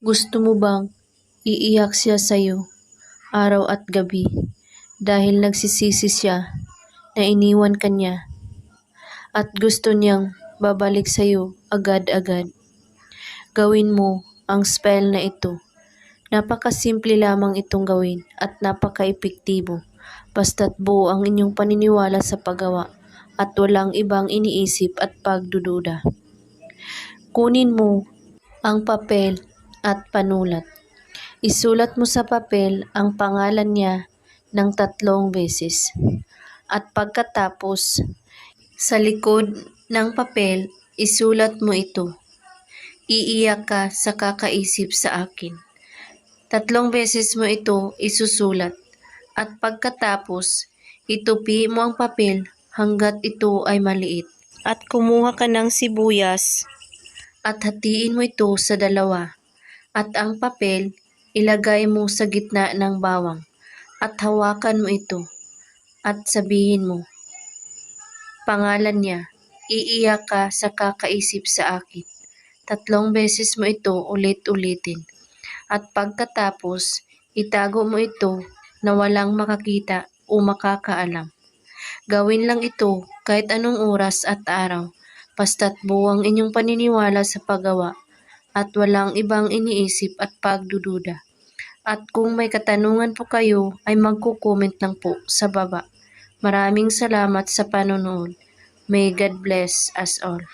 Gusto mo bang iiyak siya sa'yo araw at gabi dahil nagsisisi siya na iniwan ka niya at gusto niyang babalik sa'yo agad-agad? Gawin mo ang spell na ito. Napakasimple lamang itong gawin at napaka-epektibo basta't buo ang inyong paniniwala sa paggawa at walang ibang iniisip at pagdududa. Kunin mo ang papel at panulat. Isulat mo sa papel ang pangalan niya ng 3 beses. At pagkatapos, sa likod ng papel, isulat mo ito. Iiyak ka sa kakaisip sa akin. 3 beses mo ito isusulat. At pagkatapos, itupi mo ang papel hanggat ito ay maliit. At kumuha ka ng sibuyas at hatiin mo ito sa 2. At ang papel, ilagay mo sa gitna ng bawang. At hawakan mo ito. At sabihin mo, pangalan niya, iiyak ka sa kakaisip sa akin. 3 beses mo ito ulit-ulitin. At pagkatapos, itago mo ito na walang makakita o makakaalam. Gawin lang ito kahit anong oras at araw, basta't buo ang inyong paniniwala sa paggawa at walang ibang iniisip at pagdududa. At kung may katanungan po kayo ay magko-comment lang po sa baba. Maraming salamat sa panonood. May God bless us all.